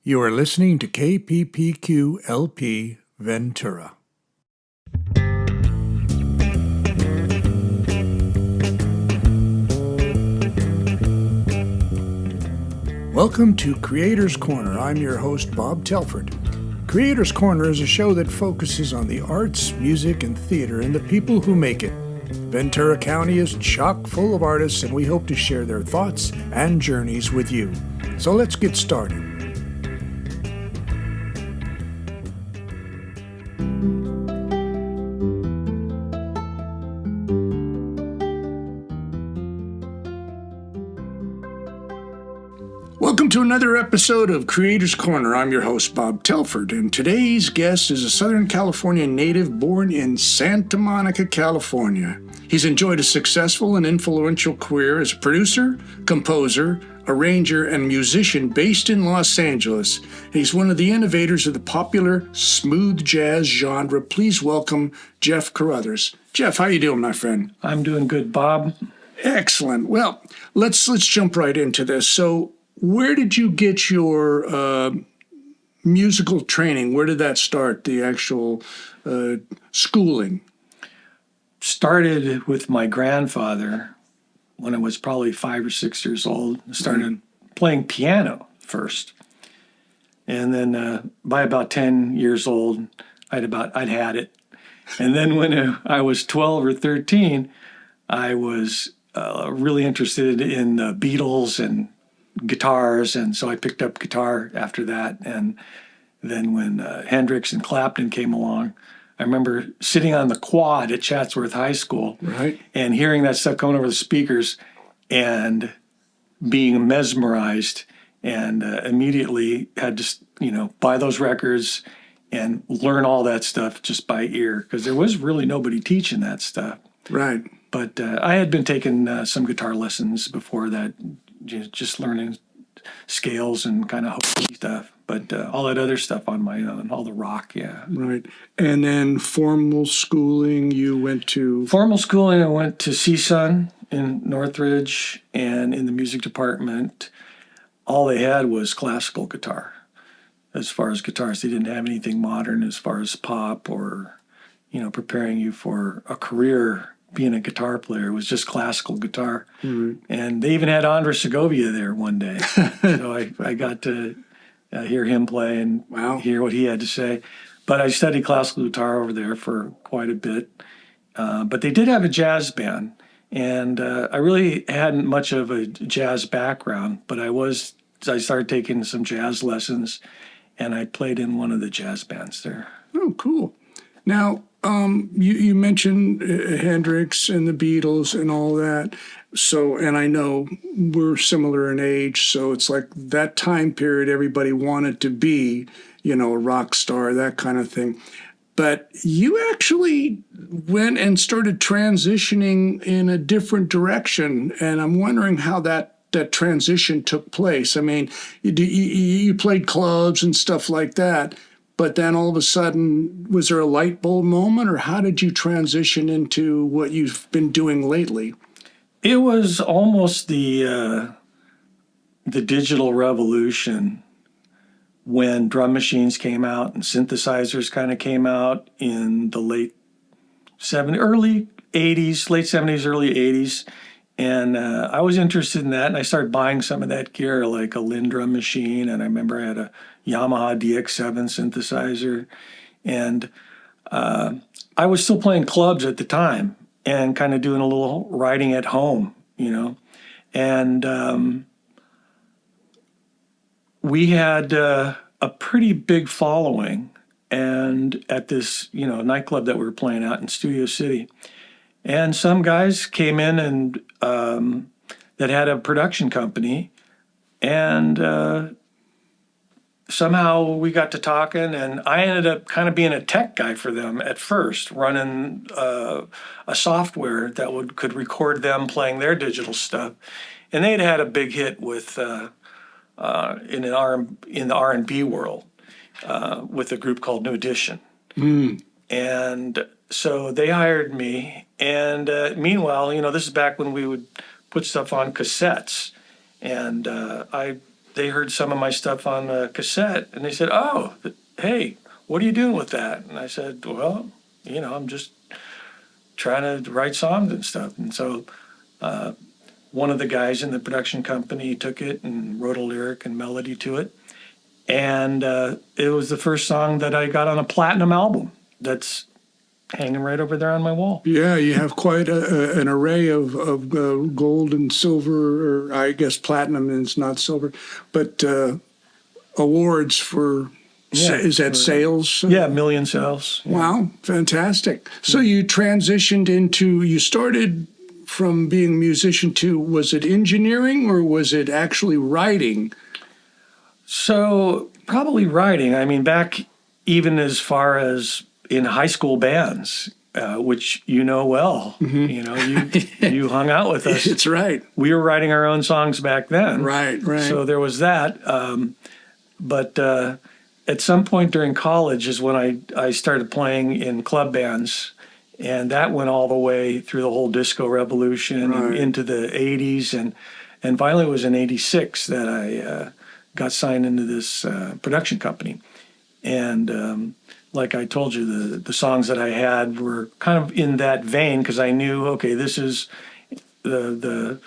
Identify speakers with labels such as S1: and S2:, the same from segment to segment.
S1: You are listening to KPPQ LP Ventura. Welcome to Creators Corner. I'm your host, Bob Telford. Creators Corner is a show that focuses on the arts, music, and theater and the people who make it. Ventura County is chock full of artists, and we hope to share their thoughts and journeys with you. So let's get started. Welcome to another episode of Creators Corner. I'm your host, Bob Telford, and today's guest is a Southern California native born in Santa Monica, California. He's enjoyed a successful and influential career as a producer, composer, arranger, and musician based in Los Angeles. He's one of the innovators of the popular smooth jazz genre. Please welcome Jeff Carruthers. Jeff, how you doing, my friend?
S2: I'm doing good, Bob.
S1: Excellent. Well, let's jump right into this. So, where did you get your musical training? Where did that start, the actual schooling?
S2: Started with my grandfather when I was probably 5 or 6 years old. Started playing piano first. And then by about 10 years old, I'd had it. And then when I was 12 or 13, I was really interested in the Beatles and guitars, and so I picked up guitar after that. And then when Hendrix and Clapton came along, I remember sitting on the quad at Chatsworth High School, and hearing that stuff coming over the speakers and being mesmerized, and immediately had to buy those records and learn all that stuff just by ear, because there was really nobody teaching that stuff.
S1: Right.
S2: But I had been taking some guitar lessons before that, just learning scales and kind of hokey stuff, but all that other stuff on my own, all the rock, yeah.
S1: Right. And then formal schooling, I went to CSUN in Northridge, and in the music department, all they had was classical guitar. As far as guitars, they didn't have anything modern as far as pop or, preparing you for a career being a guitar player. It was just classical guitar. Mm-hmm. And they even had Andres Segovia there one day. So I got to hear him play and hear what he had to say. But I studied classical guitar over there for quite a bit. But they did have a jazz band. And I really hadn't much of a jazz background, but I started taking some jazz lessons, and I played in one of the jazz bands there. Oh, cool. Now, you mentioned Hendrix and the Beatles and all that. So, and I know we're similar in age, so it's like that time period everybody wanted to be, a rock star, that kind of thing. But you actually went and started transitioning in a different direction, and I'm wondering how that transition took place. I mean, you played clubs and stuff like that, but then all of a sudden, was there a light bulb moment, or how did you transition into what you've been doing lately?
S2: It was almost the digital revolution when drum machines came out and synthesizers kind of came out in the late 70s, early 80s, late 70s, early 80s. And I was interested in that, and I started buying some of that gear, like a Linn drum machine, and I remember I had a Yamaha DX7 synthesizer, and I was still playing clubs at the time and kind of doing a little writing at home, and we had a pretty big following, and at this nightclub that we were playing out in Studio City. And some guys came in and that had a production company, and somehow we got to talking, and I ended up kind of being a tech guy for them at first, running a software that could record them playing their digital stuff. And they'd had a big hit with in the R&B world with a group called New Edition. Mm. And so they hired me, and meanwhile, this is back when we would put stuff on cassettes, and I they heard some of my stuff on the cassette, and they said, "Oh, hey, what are you doing with that?" And I said, "Well, I'm just trying to write songs and stuff." And so one of the guys in the production company took it and wrote a lyric and melody to it. And it was the first song that I got on a platinum album that's hanging right over there on my wall.
S3: Yeah, you have quite an array of gold and silver, or I guess platinum is not silver, but awards for, is that sales?
S2: Yeah, million sales. Yeah.
S3: Wow, fantastic. So you transitioned you started from being a musician to, was it engineering or was it actually writing?
S2: So probably writing. I mean, back even as far as in high school bands, which well. You hung out with us.
S3: It's right.
S2: We were writing our own songs back then.
S3: Right.
S2: So there was that. But at some point during college is when I started playing in club bands. And that went all the way through the whole disco revolution and into the 80s. And finally it was in 86 that I got signed into this production company. And like I told you, the songs that I had were kind of in that vein because I knew, okay, this is the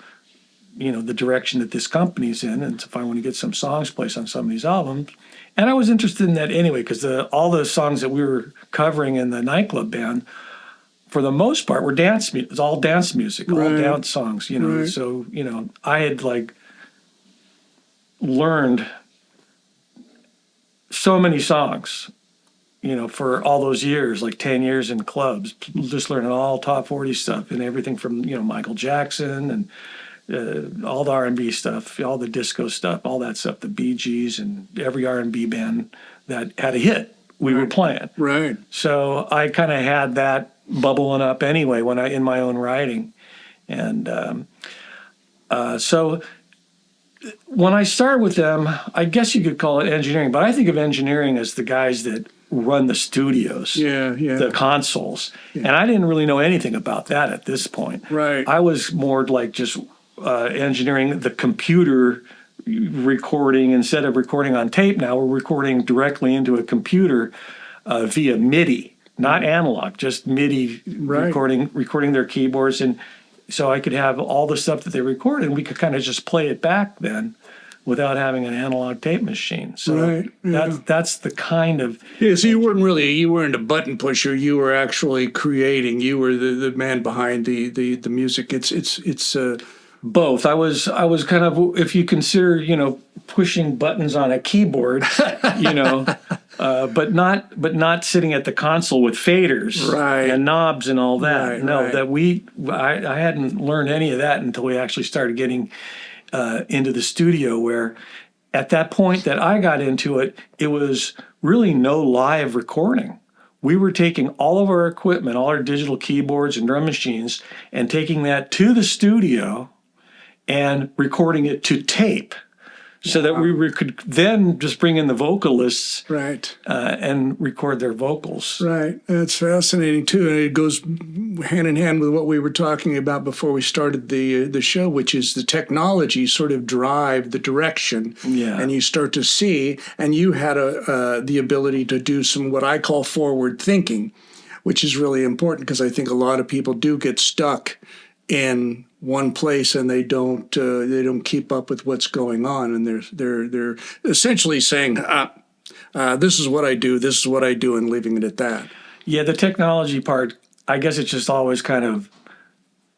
S2: direction that this company's in. And if I want to get some songs placed on some of these albums. And I was interested in that anyway because all the songs that we were covering in the nightclub band, for the most part, were dance. It's all dance music, all dance songs.
S3: Right.
S2: So I had learned so many songs, for all those years, like 10 years in clubs, just learning all top 40 stuff and everything from Michael Jackson and all the R&B stuff, all the disco stuff, all that stuff, the Bee Gees and every R&B band that had a hit, we were playing.
S3: Right.
S2: So I kind of had that bubbling up anyway in my own writing. And so when I started with them, I guess you could call it engineering, but I think of engineering as the guys that run the studios, the consoles. Yeah. And I didn't really know anything about that at this point.
S3: Right.
S2: I was more like just engineering the computer recording. Instead of recording on tape now, we're recording directly into a computer via MIDI. Not analog, just MIDI recording their keyboards. And so I could have all the stuff that they recorded, and we could kind of just play it back then without having an analog tape machine. So that's the kind of...
S3: Yeah, so you weren't a button pusher. You were actually creating. You were the man behind the music. It's
S2: both. I was kind of, if you consider, pushing buttons on a keyboard, but not sitting at the console with faders and knobs and all that. I hadn't learned any of that until we actually started getting into the studio, where at that point that I got into it, it was really no live recording. We were taking all of our equipment, all our digital keyboards and drum machines, and taking that to the studio and recording it to tape, so that we could then just bring in the vocalists and record their vocals.
S3: Right. That's fascinating, too. And it goes hand in hand with what we were talking about before we started the show, which is the technology sort of drive the direction.
S2: Yeah.
S3: And you start to see, and you had the ability to do some what I call forward thinking, which is really important because I think a lot of people do get stuck in one place and they don't keep up with what's going on, and they're essentially saying this is what I do and leaving it at that.
S2: Yeah, the technology part, I guess it's just always kind of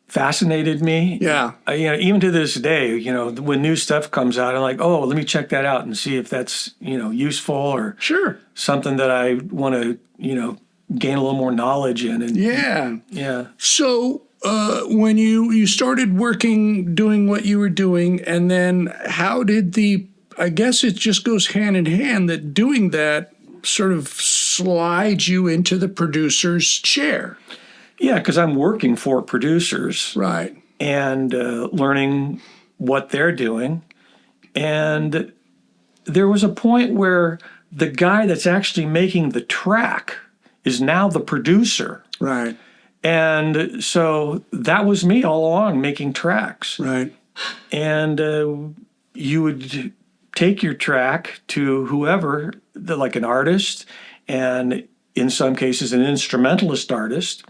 S2: fascinated me.
S3: Yeah.
S2: Even to this day, when new stuff comes out, I'm like, oh, let me check that out and see if that's useful or something that I want to gain a little more knowledge in. And yeah.
S3: So when you started working, doing what you were doing, and then how did I guess it just goes hand in hand that doing that sort of slides you into the producer's chair.
S2: Yeah, because I'm working for producers.
S3: Right.
S2: And learning what they're doing. And there was a point where the guy that's actually making the track is now the producer.
S3: Right.
S2: And so that was me all along, making tracks.
S3: Right.
S2: And you would take your track to whoever, like an artist, and in some cases an instrumentalist artist,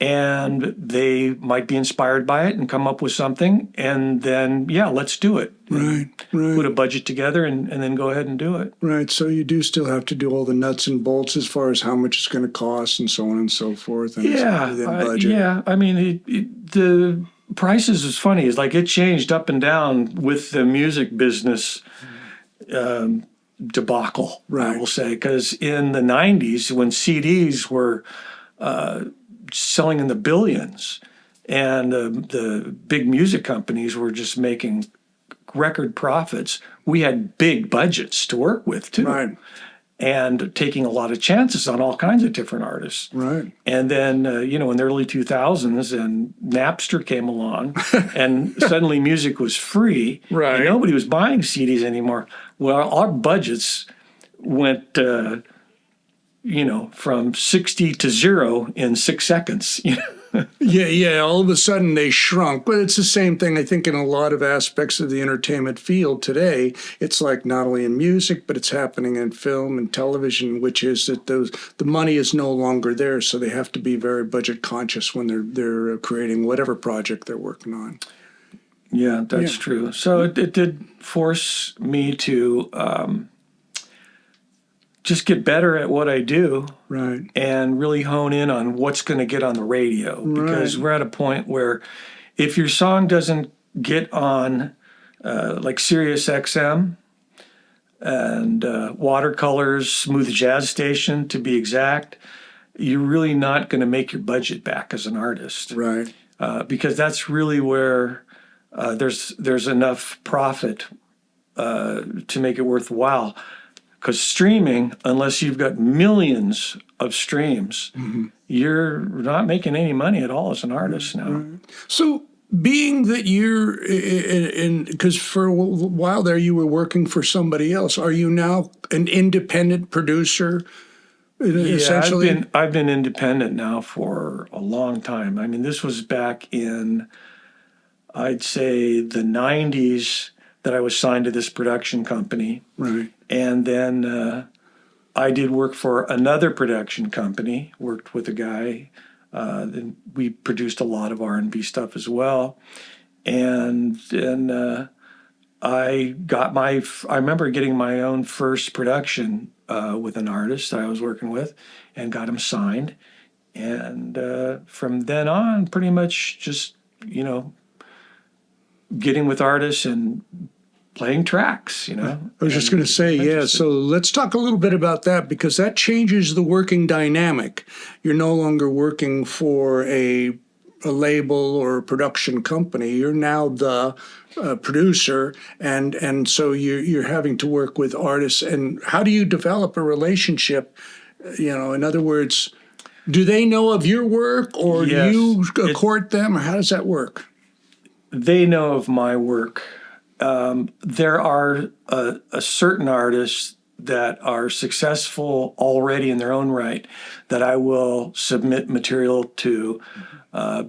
S2: and they might be inspired by it and come up with something, and then let's do it.
S3: Right.
S2: Put a budget together and then go ahead and do it.
S3: Right. So you do still have to do all the nuts and bolts as far as how much it's going to cost and so on and so forth. And
S2: Yeah,
S3: it's within budget.
S2: yeah. I mean, the prices is funny. It's like it changed up and down with the music business debacle,
S3: Right.
S2: I will say. Because in the 90s, when CDs were selling in the billions and the big music companies were just making record profits, we had big budgets to work with, too.
S3: Right.
S2: And taking a lot of chances on all kinds of different artists.
S3: Right.
S2: And then, in the early 2000s, and Napster came along, and suddenly music was free.
S3: Right.
S2: And nobody was buying CDs anymore. Well, our budgets went, from 60 to 0 in 6 seconds.
S3: Yeah. All of a sudden they shrunk, but it's the same thing. I think in a lot of aspects of the entertainment field today, it's like not only in music, but it's happening in film and television, which is that the money is no longer there, so they have to be very budget conscious when they're creating whatever project they're working on.
S2: Yeah, that's true. So it did force me to just get better at what I do.
S3: Right.
S2: And really hone in on what's going to get on the radio, because we're at a point where if your song doesn't get on like Sirius XM and Watercolor's Smooth Jazz Station, to be exact, you're really not going to make your budget back as an artist.
S3: Right.
S2: Because that's really where there's enough profit to make it worthwhile. Because streaming, unless you've got millions of streams, you're not making any money at all as an artist now.
S3: So being that you're because for a while there you were working for somebody else, are you now an independent producer? Essentially,
S2: yeah, I've been independent now for a long time. I mean, this was back in, I'd say, the 90s that I was signed to this production company.
S3: Right.
S2: And then I did work for another production company, worked with a guy. Then we produced a lot of R&B stuff as well. And then I remember getting my own first production with an artist that I was working with and got him signed. And from then on, pretty much just, getting with artists and playing tracks,
S3: I was just going to say, yeah. So let's talk a little bit about that, because that changes the working dynamic. You're no longer working for a label or a production company. You're now the producer, and so you're having to work with artists. And how do you develop a relationship? In other words, do they know of your work, or
S2: Yes.
S3: do you court them, or how does that work?
S2: They know of my work. There are a certain artists that are successful already in their own right that I will submit material to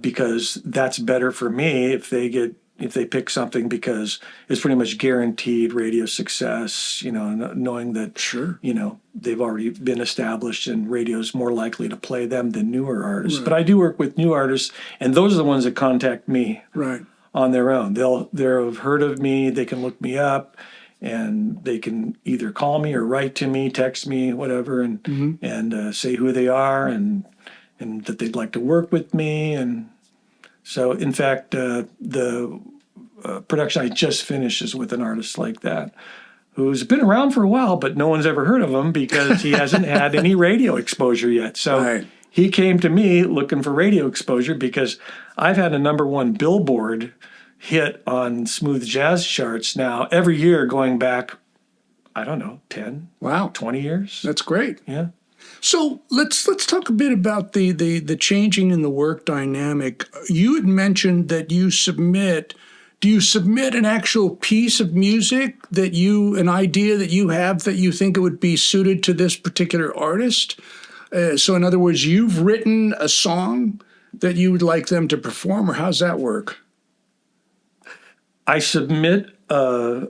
S2: because that's better for me if they pick something, because it's pretty much guaranteed radio success, knowing that
S3: Sure.
S2: they've already been established and radio's more likely to play them than newer artists. Right. But I do work with new artists, and those are the ones that contact me.
S3: Right.
S2: On their own. They'll have heard of me, they can look me up, and they can either call me or write to me, text me, whatever, and say who they are and that they'd like to work with me. And so, in fact, the production I just finished is with an artist like that, who's been around for a while, but no one's ever heard of him because he hasn't had any radio exposure yet. So
S3: Right.
S2: He came to me looking for radio exposure because I've had a #1 Billboard hit on Smooth Jazz charts now every year going back, I don't know, 10,
S3: Wow.
S2: 20 years.
S3: That's great.
S2: Yeah.
S3: So let's talk a bit about the changing in the work dynamic. You had mentioned that you submit. Do you submit an actual piece of music an idea that you have that you think it would be suited to this particular artist? So in other words, you've written a song that you would like them to perform, or how's that work?
S2: I submit a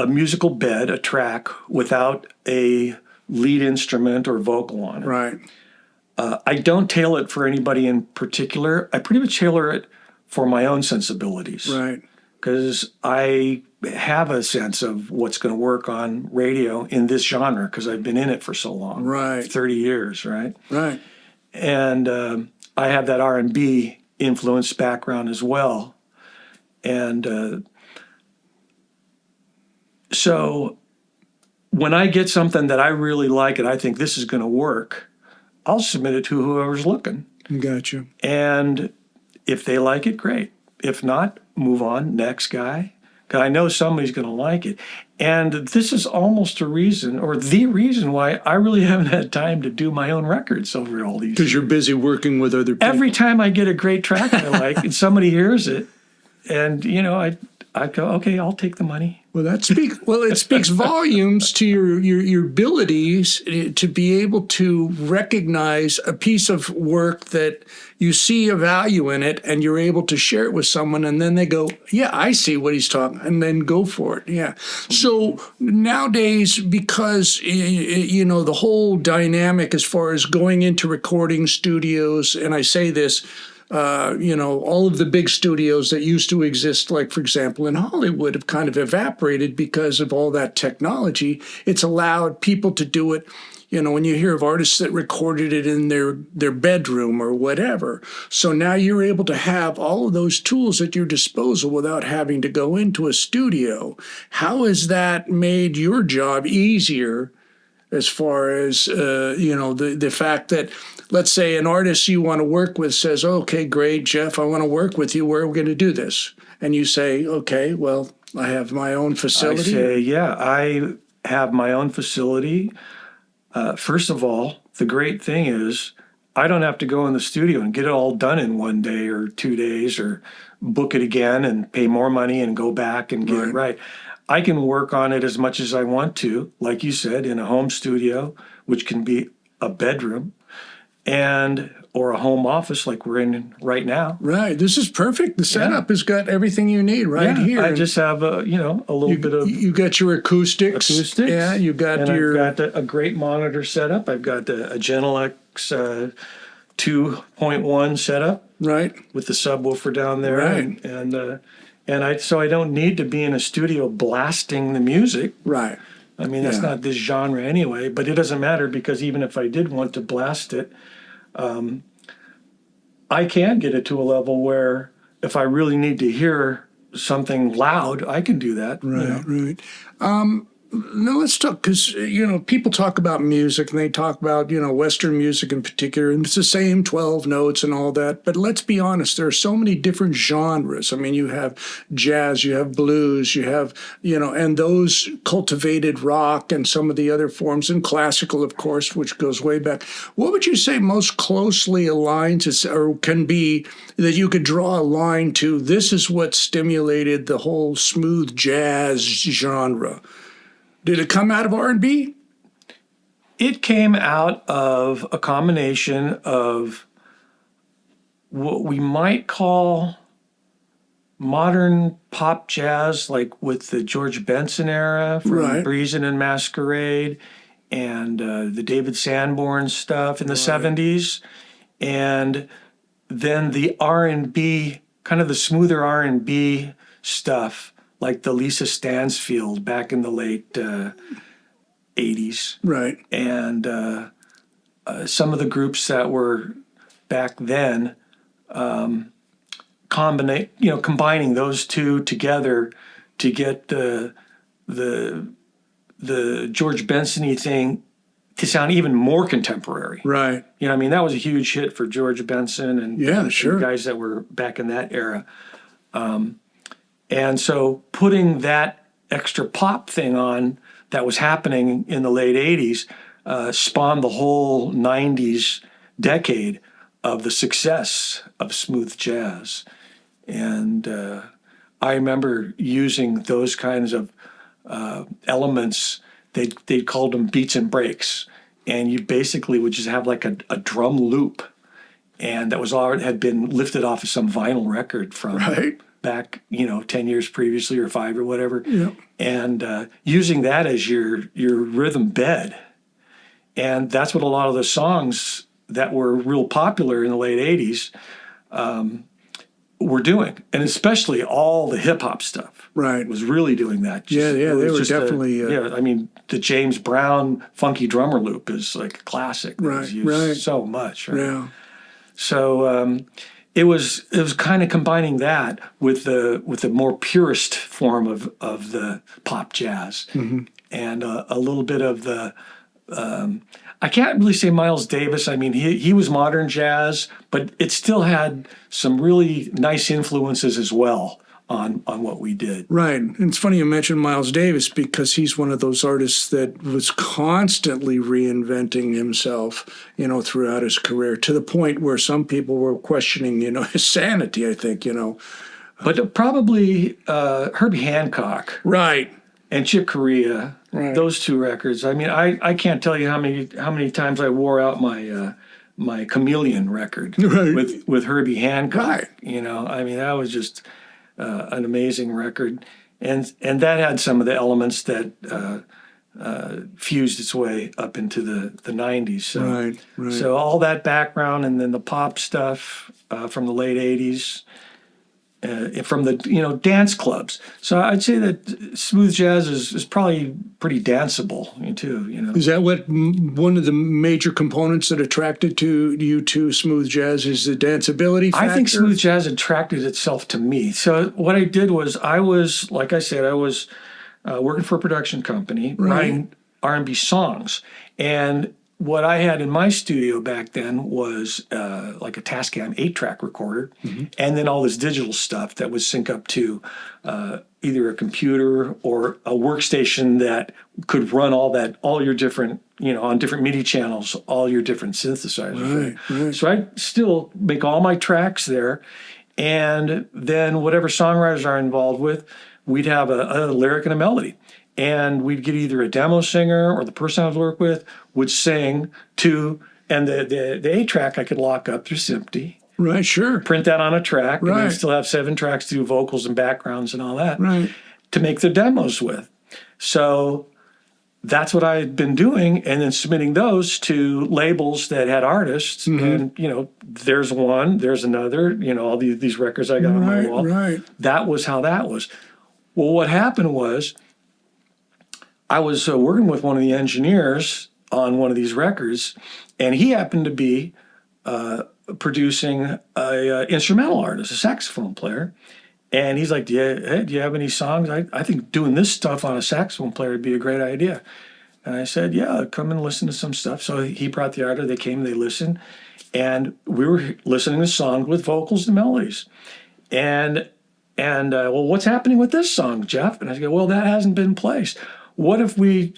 S2: a musical bed, a track, without a lead instrument or vocal on it.
S3: Right.
S2: I don't tailor it for anybody in particular. I pretty much tailor it for my own sensibilities.
S3: Right.
S2: Because I have a sense of what's going to work on radio in this genre because I've been in it for so long.
S3: Right.
S2: 30 years, right?
S3: Right.
S2: And I have that R&B influence background as well. And so when I get something that I really like and I think this is going to work, I'll submit it to whoever's looking.
S3: Gotcha.
S2: And if they like it, great. If not, move on, next guy. Because I know somebody's going to like it. And this is almost a reason, or the reason why I really haven't had time to do my own records over all these
S3: Because
S2: years.
S3: you're busy working with other people.
S2: Every time I get a great track I like and somebody hears it, and, I go, okay, I'll take the money.
S3: Well, it speaks volumes to your abilities to be able to recognize a piece of work that you see a value in it, and you're able to share it with someone, and then they go, "Yeah, I see what he's talking," and then go for it. Yeah. So nowadays, because the whole dynamic as far as going into recording studios, and I say this. All of the big studios that used to exist, like, for example, in Hollywood, have kind of evaporated because of all that technology. It's allowed people to do it. When you hear of artists that recorded it in their bedroom or whatever. So now you're able to have all of those tools at your disposal without having to go into a studio. How has that made your job easier as far as, the fact that, let's say an artist you want to work with says, okay, great, Jeff, I want to work with you. Where are we going to do this? And you say, okay, well, I have my own facility.
S2: I say, yeah, I have my own facility. First of all, the great thing is I don't have to go in the studio and get it all done in 1 day or 2 days or book it again and pay more money and go back and get it right. I can work on it as much as I want to, like you said, in a home studio, which can be a bedroom, or a home office like we're in right now.
S3: Right. This is perfect. The setup has got everything you need here.
S2: I just have a little bit of
S3: you got your acoustics. Yeah, you got
S2: I've got a great monitor setup. I've got a Genelex 2.1 setup.
S3: Right.
S2: With the subwoofer down there.
S3: Right.
S2: So I don't need to be in a studio blasting the music.
S3: Right.
S2: I mean, that's not this genre anyway, but it doesn't matter because even if I did want to blast it, I can get it to a level where if I really need to hear something loud, I can do that.
S3: Right, right. Now let's talk, because, people talk about music and they talk about, Western music in particular, and it's the same 12 notes and all that. But let's be honest, there are so many different genres. I mean, you have jazz, you have blues, you have, and those cultivated rock and some of the other forms, and classical, of course, which goes way back. What would you say most closely aligns or can be that you could draw a line to? This is what stimulated the whole smooth jazz genre. Did it come out of R&B?
S2: It came out of a combination of what we might call modern pop jazz, like with the George Benson era from Breezin' and Masquerade and the David Sanborn stuff in the 70s. And then the R&B, kind of the smoother R&B stuff, like the Lisa Stansfield back in the late 80s.
S3: Right.
S2: And some of the groups that were back then, combining those two together to get the George Benson-y thing to sound even more contemporary.
S3: Right.
S2: That was a huge hit for George Benson and the guys that were back in that era. And so putting that extra pop thing on that was happening in the late 80s spawned the whole 90s decade of the success of smooth jazz. And I remember using those kinds of elements. They called them beats and breaks. And you basically would just have like a drum loop. And that was already had been lifted off of some vinyl record from back, 10 years previously or 5 or whatever.
S3: Yeah.
S2: And using that as your rhythm bed. And that's what a lot of the songs that were real popular in the late 80s were doing. And especially all the hip hop stuff.
S3: Right.
S2: Was really doing that.
S3: Yeah,
S2: it
S3: they
S2: was
S3: were
S2: just
S3: definitely.
S2: I mean, the James Brown funky drummer loop is like a classic. That was used so much. Right?
S3: Yeah.
S2: So it was kind of combining that with the more purest form of the pop jazz, and a little bit of the. I can't really say Miles Davis. I mean, he was modern jazz, but it still had some really nice influences as well on what we did.
S3: Right. And it's funny you mentioned Miles Davis because he's one of those artists that was constantly reinventing himself, throughout his career to the point where some people were questioning, his sanity, I think,
S2: But probably Herbie Hancock.
S3: Right.
S2: And Chick Corea,
S3: Right.
S2: those 2 records. I mean, I can't tell you how many times I wore out my my Chameleon record
S3: Right.
S2: with Herbie Hancock.
S3: Right.
S2: I mean, that was just an amazing record, and that had some of the elements that fused its way up into the 90s. So,
S3: Right.
S2: so all that background, and then the pop stuff from the late 80s. From the dance clubs, so I'd say that smooth jazz is probably pretty danceable too.
S3: Is that what one of the major components that attracted you to smooth jazz is the danceability factor?
S2: I think smooth jazz attracted itself to me. So what I did was like I said, I was working for a production company, writing R&B songs, and what I had in my studio back then was like a Tascam 8-track recorder, and then all this digital stuff that would sync up to either a computer or a workstation that could run all your different, on different MIDI channels, all your different synthesizers.
S3: Right.
S2: So I still make all my tracks there, and then whatever songwriters are involved with, we'd have a lyric and a melody. And we'd get either a demo singer or the person I was working with would sing to, and the 8-track I could lock up through SMPTE.
S3: Right, sure.
S2: Print that on a track, and then
S3: Right.
S2: still have 7 tracks to do vocals and backgrounds and all that
S3: Right.
S2: to make the demos with. So that's what I had been doing, and then submitting those to labels that had artists. And, there's one, there's another, all these records I got on my wall.
S3: Right.
S2: That was how that was. Well, what happened was, I was working with one of the engineers on one of these records, and he happened to be producing a instrumental artist, a saxophone player. And he's like, do you have any songs? I think doing this stuff on a saxophone player would be a great idea. And I said, yeah, come and listen to some stuff. So he brought the artist, they came, they listened, and we were listening to songs with vocals and melodies. And well, what's happening with this song, Jeff? And I said, well, that hasn't been placed. What if we,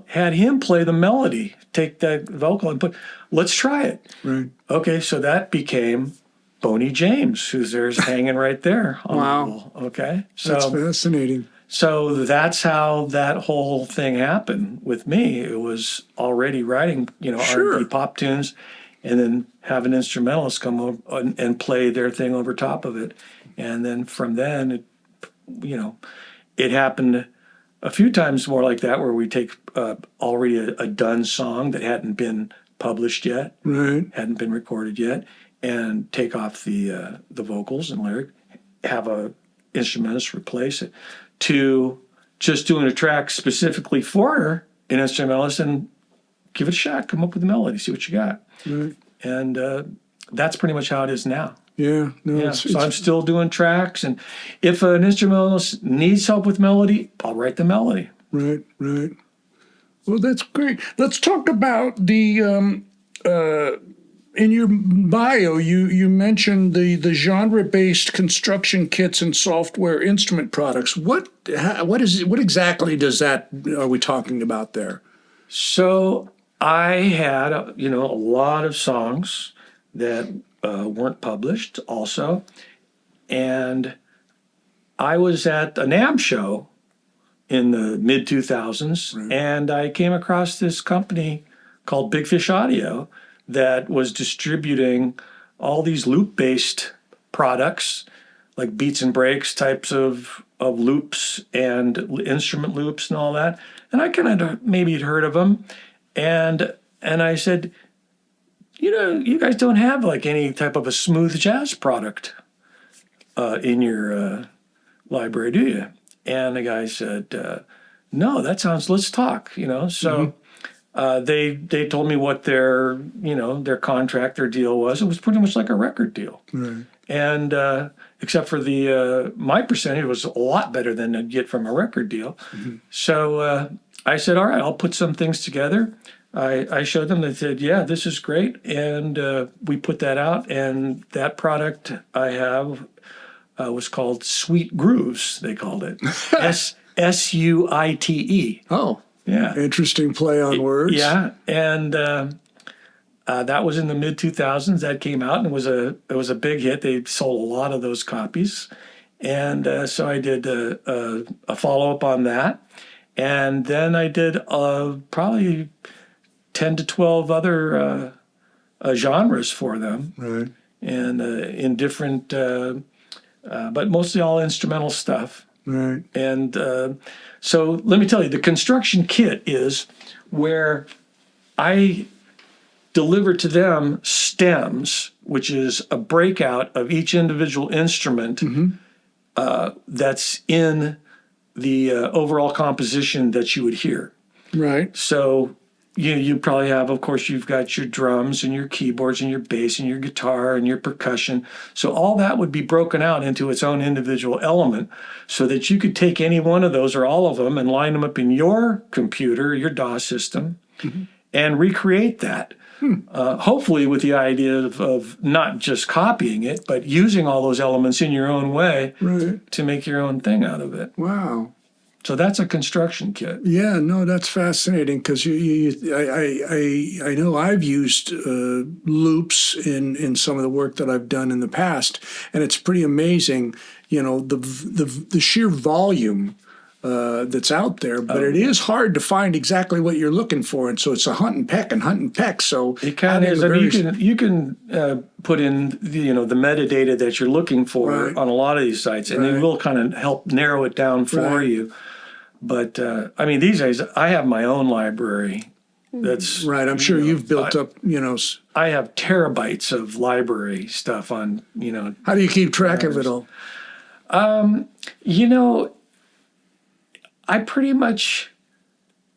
S2: had him play the melody, take that vocal and let's try it.
S3: Right.
S2: Okay, so that became Boney James, who's there's hanging right there on
S3: Wow.
S2: the wall. Okay.
S3: That's
S2: So
S3: fascinating.
S2: so that's how that whole thing happened with me. It was already writing,
S3: Sure.
S2: R&B pop tunes, and then have an instrumentalist come over and play their thing over top of it. And then from then, it happened a few times more like that, where we take already a done song that hadn't been published yet,
S3: Right.
S2: hadn't been recorded yet, and take off the vocals and lyric, have a instrumentalist replace it, to just doing a track specifically for an instrumentalist and give it a shot, come up with a melody, see what you got.
S3: Right.
S2: And that's pretty much how it is now.
S3: Yeah. No.
S2: Yeah,
S3: It's,
S2: so I'm still doing tracks, and if an instrumentalist needs help with melody, I'll write the melody.
S3: right. Right. Well, that's great. Let's talk about the. In your bio, you mentioned the genre-based construction kits and software instrument products. What exactly does that are we talking about there?
S2: So I had a lot of songs that weren't published also, and I was at a NAMM show in the mid 2000s, and I came across this company called Big Fish Audio that was distributing all these loop-based products like beats and breaks types of loops and instrument loops and all that. And I kind of maybe had heard of them. And I said, you guys don't have like any type of a smooth jazz product in your library, do you? And the guy said, no, let's talk, So they told me what their contract, their deal was. It was pretty much like a record deal.
S3: Right.
S2: And except for my percentage was a lot better than I'd get from a record deal. So I said, all right, I'll put some things together. I showed them. They said, yeah, this is great. And we put that out. And that product I have was called Sweet Grooves, they called it. Suite.
S3: Oh,
S2: Yeah.
S3: interesting play on words.
S2: Yeah. And that was in the mid 2000s. That came out, and it was a big hit. They sold a lot of those copies. And so I did a follow up on that. And then I did probably 10 to 12 other genres for them.
S3: Right.
S2: And in different, but mostly all instrumental stuff.
S3: Right.
S2: And so let me tell you, the construction kit is where I deliver to them stems, which is a breakout of each individual instrument that's in the overall composition that you would hear.
S3: Right.
S2: So you probably have, of course, you've got your drums and your keyboards and your bass and your guitar and your percussion. So all that would be broken out into its own individual element so that you could take any one of those or all of them and line them up in your computer, your DAW system, and recreate that. Hopefully with the idea of not just copying it, but using all those elements in your own way to make your own thing out of it.
S3: Wow.
S2: So that's a construction kit.
S3: Yeah, no, that's fascinating because I know I've used loops in some of the work that I've done in the past, and it's pretty amazing, the sheer volume that's out there. But it is hard to find exactly what you're looking for, and so it's a hunt and peck. So
S2: it kind of is. I mean, you can put in the metadata that you're looking for on a lot of these sites, and it will kind of help narrow it down for you. But I mean, these days I have my own library. That's
S3: right. I'm sure you've built up.
S2: I have terabytes of library stuff on.
S3: How do you keep track of it all?
S2: I pretty much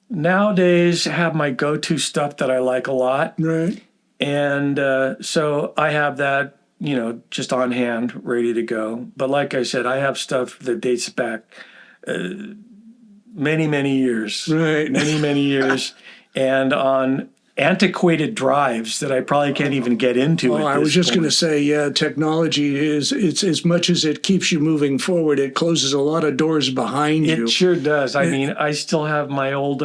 S2: nowadays have my go-to stuff that I like a lot.
S3: Right.
S2: And so I have that, just on hand, ready to go. But like I said, I have stuff that dates back many, many years.
S3: Right.
S2: Many years. And on antiquated drives that I probably can't even get into.
S3: I was just going to say, technology it's as much as it keeps you moving forward, it closes a lot of doors behind you.
S2: It sure does. I mean, I still have my old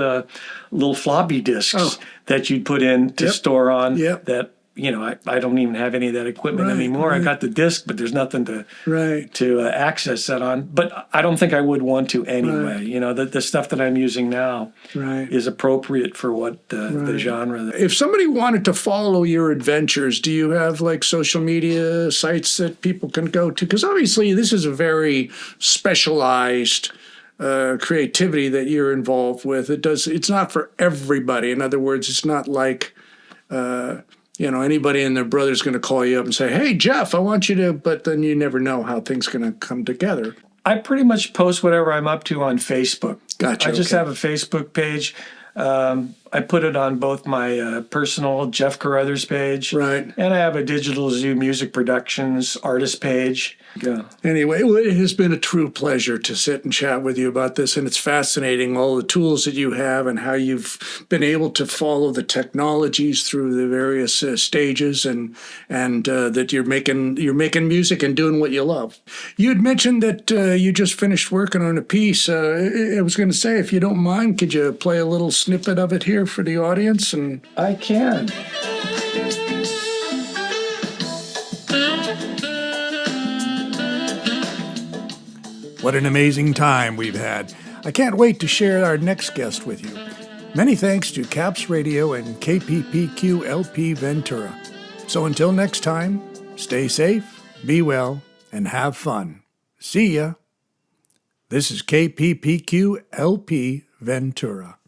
S2: little floppy disks that you'd put in to store on that. I don't even have any of that equipment anymore. I got the disc, but there's nothing to access that on. But I don't think I would want to anyway. The stuff that I'm using now is appropriate for what the genre.
S3: If somebody wanted to follow your adventures, do you have like social media sites that people can go to? Because obviously this is a very specialized creativity that you're involved with. It's not for everybody. In other words, it's not like anybody and their brother's going to call you up and say, hey, Jeff, I want you to, but then you never know how things are going to come together.
S2: I pretty much post whatever I'm up to on Facebook.
S3: Gotcha.
S2: I just have a Facebook page. I put it on both my personal Jeff Carruthers page.
S3: Right.
S2: And I have a Digital Zoo Music Productions artist page. Yeah.
S3: Anyway, it has been a true pleasure to sit and chat with you about this, and it's fascinating, all the tools that you have and how you've been able to follow the technologies through the various stages, and that you're making music and doing what you love. You had mentioned that you just finished working on a piece. I was going to say, if you don't mind, could you play a little snippet of it here for the audience? And
S2: I can.
S3: What an amazing time we've had. I can't wait to share our next guest with you. Many thanks to Caps Radio and KPPQ LP Ventura. So until next time, stay safe, be well, and have fun. See ya. This is KPPQ LP Ventura.